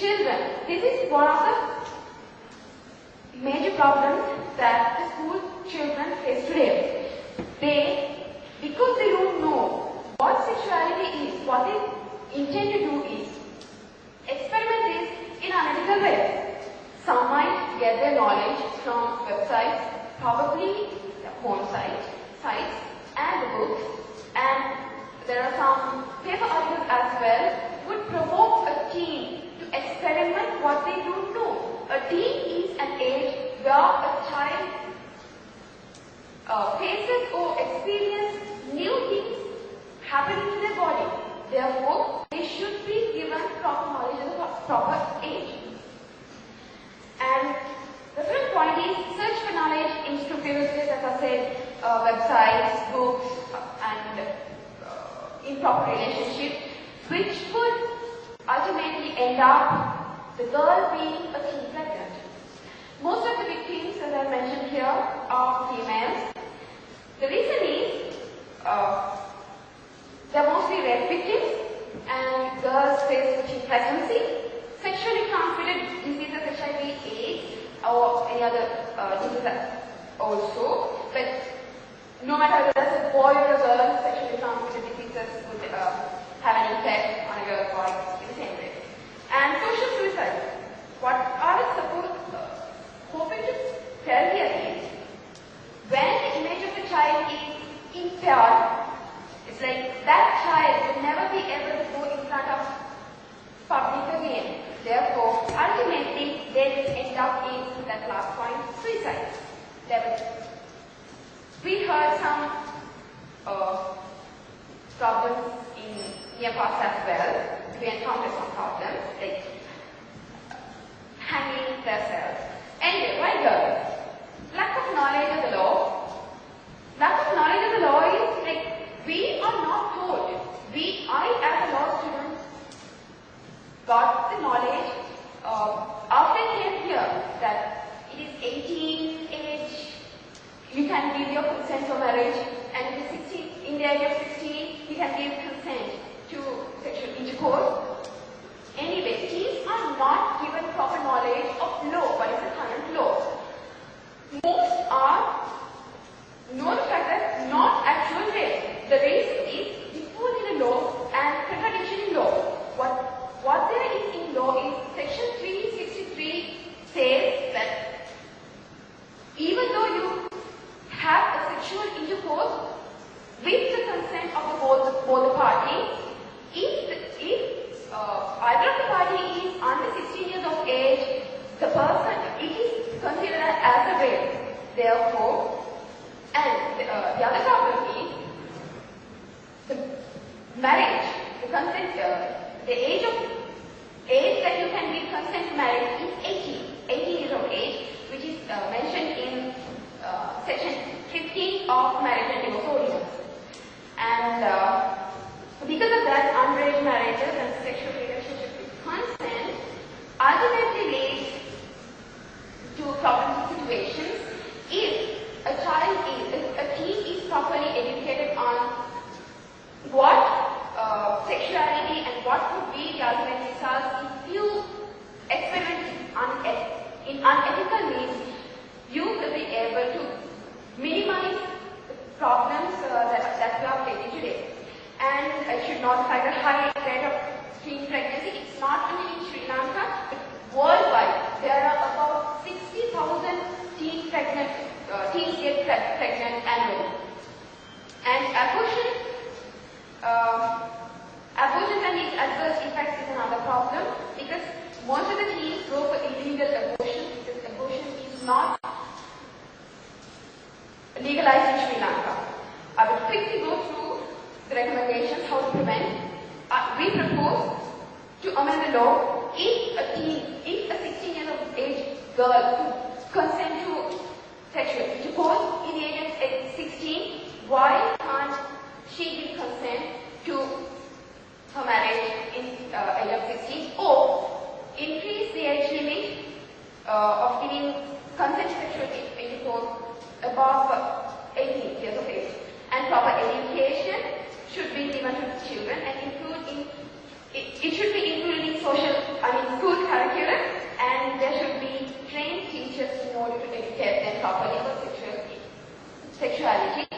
children. This is one of the major problems that the school children face today. Because they don't know what sexuality is, what they intend to do is experiment this in analytical ways. Some might get their knowledge from websites, probably the porn sites, and the books, and there are some paper articles as well, would provoke a teen to experiment what they don't know. A teen is an age where a child faces or experiences new things happening to their body. Therefore, they should be given proper knowledge at the proper age. And the third point is search for knowledge in supervises, as I said, websites, books, and improper relationship, which could ultimately end up the girl being a teen pregnant. Most of the victims, as I mentioned here, are females. The reason is they're mostly rape victims, and girls face teen pregnancy, sexually transmitted diseases, HIV, AIDS, or any other diseases also. But no matter whether it's a boy or a girl, sexually transmitted diseases would have an effect on a girl or boy in the same way. And social suicide. What I was hoping to tell here is, when the image of the child is impaired, it's like that child will never be able to go in front of public again. Therefore, ultimately, they will end up in that last point, suicide. We heard some problems in near past as well. We encountered some problems like hanging themselves. Anyway, why girls? Lack of knowledge of the law. Lack of knowledge of the law is like we are not told. I as a law student got the knowledge after I came here that it is 18 age. You can give your consent for marriage, and it is 16, in the age of 16, you can give consent to sexual intercourse. Anyway, teens are not given proper knowledge of law, what is the current law. Most know the fact that not actual rape. The reason is default in the law and contradiction in law. What there is in law is section 363 says that even though you have a sexual intercourse with the consent of both the parties, if either of the party is under 16 years of age, the person, it is considered as a rape. Therefore, and the other problem is the marriage, the consent, the age that you can give consent to marriage is 18 years of age, which is mentioned in section 15 of marriage and divorce ordinance. And because of that, underage marriages and sexual relationships with consent ultimately leads to problematic situations if a teen is properly educated on what sexuality and what would be the ultimate results if you experiment in unethical means. You will be able to minimize the problems that we are facing today. And I should not cite a high rate of teen pregnancy. It's not only in Sri Lanka, but worldwide. There are about 60,000 teens get pregnant annually. And abortion and its adverse effects is another problem, because most of the teens go for illegal abortion, because abortion is not legalized in Sri Lanka. I will quickly go through the recommendations how to prevent. We propose to amend the law if a 16 years of age girl consent to sexual intercourse in the age of 16, why can't she give consent to her marriage in age of 16, or increase the age limit of giving consent to sexual intercourse above 18 years of age. And proper education should be given to children and it should be included in school curriculum. properly about sexuality.